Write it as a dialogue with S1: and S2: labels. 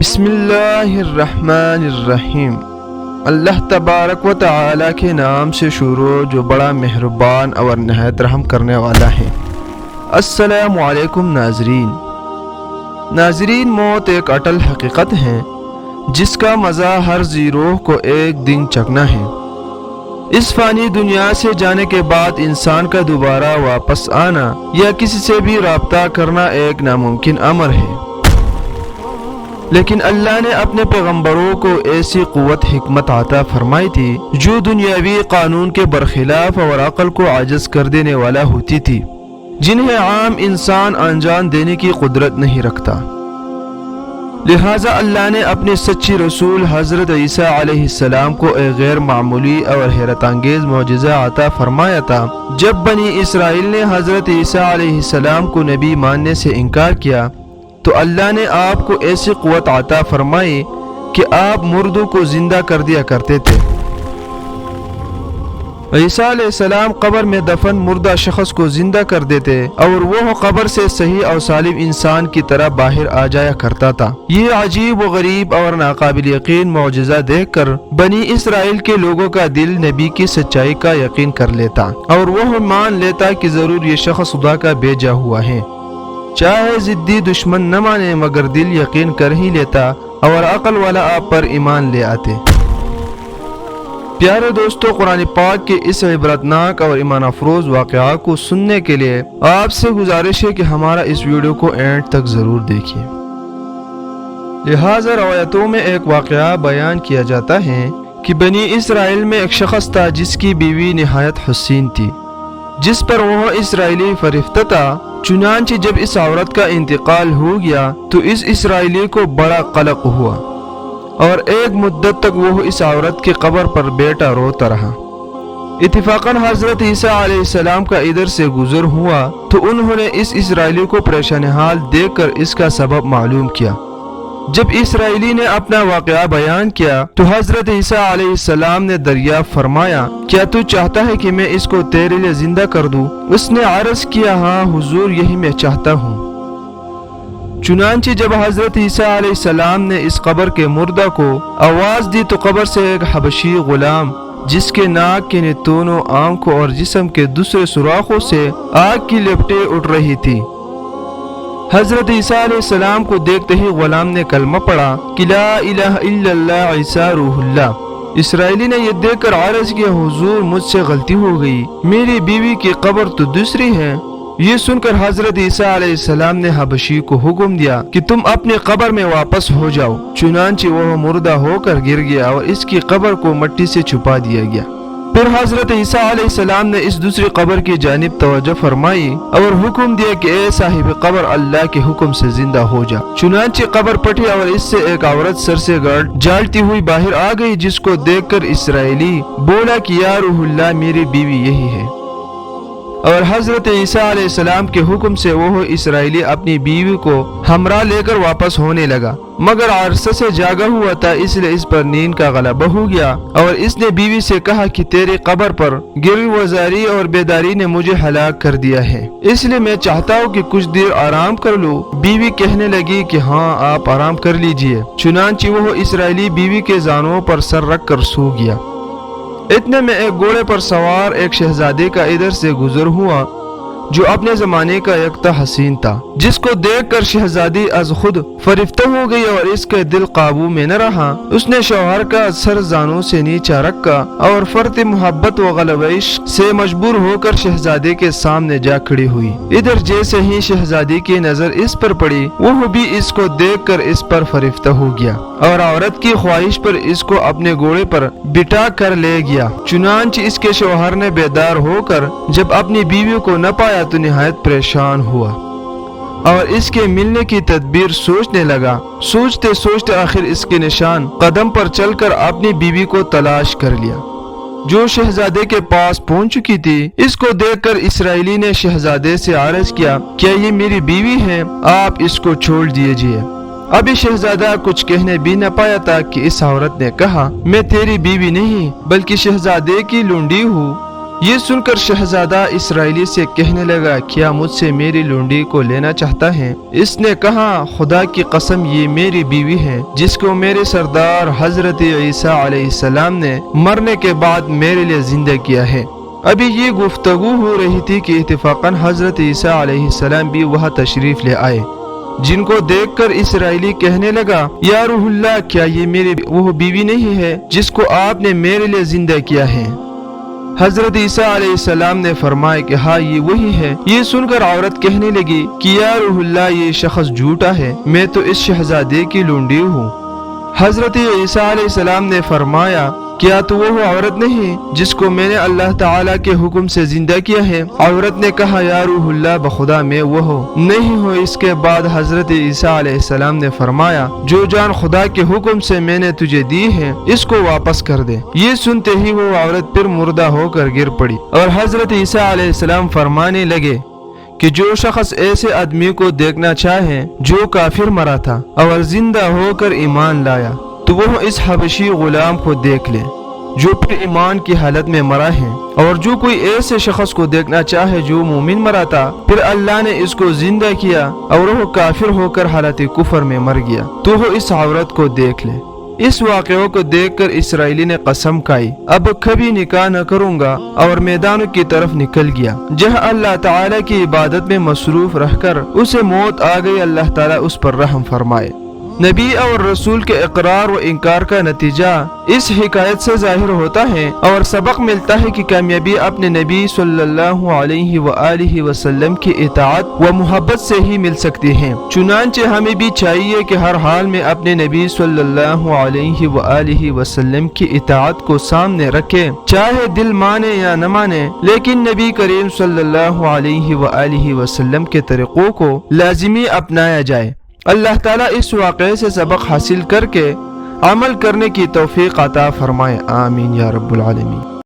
S1: بسم اللہ الرحمن الرحیم۔ اللہ تبارک و تعالی کے نام سے شروع جو بڑا مہربان اور نہایت رحم کرنے والا ہے۔ السلام علیکم ناظرین، موت ایک اٹل حقیقت ہے جس کا مزہ ہر ذی روح کو ایک دن چکھنا ہے۔ اس فانی دنیا سے جانے کے بعد انسان کا دوبارہ واپس آنا یا کسی سے بھی رابطہ کرنا ایک ناممکن امر ہے، لیکن اللہ نے اپنے پیغمبروں کو ایسی قوت حکمت عطا فرمائی تھی جو دنیاوی قانون کے برخلاف اور عقل کو عاجز کر دینے والا ہوتی تھی، جنہیں عام انسان انجام دینے کی قدرت نہیں رکھتا۔ لہٰذا اللہ نے اپنے سچی رسول حضرت عیسیٰ علیہ السلام کو ایک غیر معمولی اور حیرت انگیز معجزہ عطا فرمایا تھا۔ جب بنی اسرائیل نے حضرت عیسیٰ علیہ السلام کو نبی ماننے سے انکار کیا تو اللہ نے آپ کو ایسی قوت عطا فرمائی کہ آپ مردوں کو زندہ کر دیا کرتے تھے۔ عیسیٰ علیہ السلام قبر میں دفن مردہ شخص کو زندہ کر دیتے اور وہ قبر سے صحیح اور سالم انسان کی طرح باہر آ جایا کرتا تھا۔ یہ عجیب و غریب اور ناقابل یقین معجزہ دیکھ کر بنی اسرائیل کے لوگوں کا دل نبی کی سچائی کا یقین کر لیتا اور وہ مان لیتا کہ ضرور یہ شخص خدا کا بھیجا ہوا ہے۔ چاہے ضدی دشمن نہ مانے مگر دل یقین کر ہی لیتا اور عقل والا آپ پر ایمان لے آتے۔ پیارے دوستو، قرآن پاک کے اس عبرتناک اور ایمان افروز واقعہ کو سننے کے لیے آپ سے گزارش ہے کہ ہمارا اس ویڈیو کو اینڈ تک ضرور دیکھیے۔ لہٰذا روایتوں میں ایک واقعہ بیان کیا جاتا ہے کہ بنی اسرائیل میں ایک شخص تھا جس کی بیوی نہایت حسین تھی، جس پر وہ اسرائیلی فرفتہ تھا۔ چنانچہ جب اس عورت کا انتقال ہو گیا تو اس اسرائیلی کو بڑا قلق ہوا اور ایک مدت تک وہ اس عورت کی قبر پر بیٹھا روتا رہا۔ اتفاقاً حضرت عیسیٰ علیہ السلام کا ادھر سے گزر ہوا تو انہوں نے اس اسرائیلی کو پریشان حال دیکھ کر اس کا سبب معلوم کیا۔ جب اسرائیلی نے اپنا واقعہ بیان کیا تو حضرت عیسیٰ علیہ السلام نے دریافت فرمایا، کیا تو چاہتا ہے کہ میں اس کو تیرے لیے زندہ کر دوں؟ اس نے عرض کیا، ہاں حضور، یہی میں چاہتا ہوں۔ چنانچہ جب حضرت عیسیٰ علیہ السلام نے اس قبر کے مردہ کو آواز دی تو قبر سے ایک حبشی غلام جس کے ناک کے نتنوں، آنکھوں اور جسم کے دوسرے سوراخوں سے آگ کی لپٹیں اٹھ رہی تھی۔ حضرت عیسیٰ علیہ السلام کو دیکھتے ہی غلام نے کلمہ پڑھا کہ لا الہ الا اللہ عیسیٰ روح اللہ۔ اسرائیلی نے یہ دیکھ کر عرض کیا، حضور مجھ سے غلطی ہو گئی، میری بیوی کی قبر تو دوسری ہے۔ یہ سن کر حضرت عیسیٰ علیہ السلام نے حبشی کو حکم دیا کہ تم اپنی قبر میں واپس ہو جاؤ۔ چنانچہ وہ مردہ ہو کر گر گیا اور اس کی قبر کو مٹی سے چھپا دیا گیا۔ پھر حضرت عیسیٰ علیہ السلام نے اس دوسری قبر کی جانب توجہ فرمائی اور حکم دیا کہ اے صاحب قبر، اللہ کے حکم سے زندہ ہو جا۔ چنانچہ قبر پھٹی اور اس سے ایک عورت سر سے جالتی ہوئی باہر آ گئی، جس کو دیکھ کر اسرائیلی بولا کہ یا روح اللہ، میری بیوی یہی ہے۔ اور حضرت عیسیٰ علیہ السلام کے حکم سے وہ اسرائیلی اپنی بیوی کو ہمراہ لے کر واپس ہونے لگا، مگر عرصے سے جاگا ہوا تھا، اس لیے اس پر نیند کا غلبہ ہو گیا اور اس نے بیوی سے کہا کہ تیری قبر پر گر وزاری اور بیداری نے مجھے ہلاک کر دیا ہے، اس لیے میں چاہتا ہوں کہ کچھ دیر آرام کر لوں۔ بیوی کہنے لگی کہ ہاں آپ آرام کر لیجئے۔ چنانچہ وہ اسرائیلی بیوی کے زانوں پر سر رکھ کر سو گیا۔ اتنے میں ایک گھوڑے پر سوار ایک شہزادے کا ادھر سے گزر ہوا جو اپنے زمانے کا یکتا حسین تھا، جس کو دیکھ کر شہزادی از خود فرفتہ ہو گئی اور اس کے دل قابو میں نہ رہا۔ اس نے شوہر کا سر زانوں سے نیچا رکھا اور فرط محبت و غلبش سے مجبور ہو کر شہزادے کے سامنے جا کھڑی ہوئی۔ ادھر جیسے ہی شہزادی کی نظر اس پر پڑی، وہ بھی اس کو دیکھ کر اس پر فرفتہ ہو گیا اور عورت کی خواہش پر اس کو اپنے گھوڑے پر بٹھا کر لے گیا۔ چنانچہ اس کے شوہر نے بیدار ہو کر جب اپنی بیوی کو نہ پایا تو نہایت پریشان ہوا اور اس کے ملنے کی تدبیر سوچنے لگا۔ سوچتے سوچتے آخر اس کے نشان قدم پر چل کر اپنی بیوی کو تلاش کر لیا، جو شہزادے کے پاس پہنچ چکی تھی۔ اس کو دیکھ کر اسرائیلی نے شہزادے سے عرض کیا، کیا یہ میری بیوی ہے؟ آپ اس کو چھوڑ دیجئے۔ ابھی شہزادہ کچھ کہنے بھی نہ پایا تھا کہ اس عورت نے کہا، میں تیری بیوی نہیں بلکہ شہزادے کی لونڈی ہوں۔ یہ سن کر شہزادہ اسرائیلی سے کہنے لگا کیا مجھ سے میری لونڈی کو لینا چاہتا ہے؟ اس نے کہا خدا کی قسم یہ میری بیوی ہے جس کو میرے سردار حضرت عیسیٰ علیہ السلام نے مرنے کے بعد میرے لیے زندہ کیا ہے۔ ابھی یہ گفتگو ہو رہی تھی کہ اتفاقاً حضرت عیسیٰ علیہ السلام بھی وہاں تشریف لے آئے، جن کو دیکھ کر اسرائیلی کہنے لگا یا روح اللہ کیا یہ میری وہ بیوی نہیں ہے جس کو آپ نے میرے لیے زندہ کیا ہے؟ حضرت عیسیٰ علیہ السلام نے فرمایا کہ ہاں یہ وہی ہے۔ یہ سن کر عورت کہنے لگی کہ یا روح اللہ یہ شخص جھوٹا ہے، میں تو اس شہزادے کی لونڈی ہوں۔ حضرت عیسیٰ علیہ السلام نے فرمایا کیا تو وہ عورت نہیں جس کو میں نے اللہ تعالیٰ کے حکم سے زندہ کیا ہے؟ عورت نے کہا یا روح اللہ بخدا میں وہ نہیں ہوں۔ اس کے بعد حضرت عیسیٰ علیہ السلام نے فرمایا جو جان خدا کے حکم سے میں نے تجھے دی ہے اس کو واپس کر دے۔ یہ سنتے ہی وہ عورت پھر مردہ ہو کر گر پڑی اور حضرت عیسیٰ علیہ السلام فرمانے لگے کہ جو شخص ایسے آدمی کو دیکھنا چاہے جو کافر مرا تھا اور زندہ ہو کر ایمان لایا تو وہ اس حبشی غلام کو دیکھ لے جو پھر ایمان کی حالت میں مرا ہے، اور جو کوئی ایسے شخص کو دیکھنا چاہے جو مومن مرا تھا پھر اللہ نے اس کو زندہ کیا اور وہ کافر ہو کر حالت کفر میں مر گیا تو وہ اس عورت کو دیکھ لے۔ اس واقعوں کو دیکھ کر اسرائیلی نے قسم کھائی اب کبھی نکاح نہ کروں گا اور میدانوں کی طرف نکل گیا جہاں اللہ تعالیٰ کی عبادت میں مصروف رہ کر اسے موت آ گئی۔ اللہ تعالیٰ اس پر رحم فرمائے۔ نبی اور رسول کے اقرار و انکار کا نتیجہ اس حکایت سے ظاہر ہوتا ہے اور سبق ملتا ہے کہ کامیابی اپنے نبی صلی اللہ علیہ وآلہ وسلم کی اطاعت و محبت سے ہی مل سکتی ہے۔ چنانچہ ہمیں بھی چاہیے کہ ہر حال میں اپنے نبی صلی اللہ علیہ وآلہ وسلم کی اطاعت کو سامنے رکھیں، چاہے دل مانے یا نہ مانے، لیکن نبی کریم صلی اللہ علیہ وآلہ وسلم کے طریقوں کو لازمی اپنایا جائے۔ اللہ تعالیٰ اس واقعے سے سبق حاصل کر کے عمل کرنے کی توفیق عطا فرمائے، آمین یا رب العالمین۔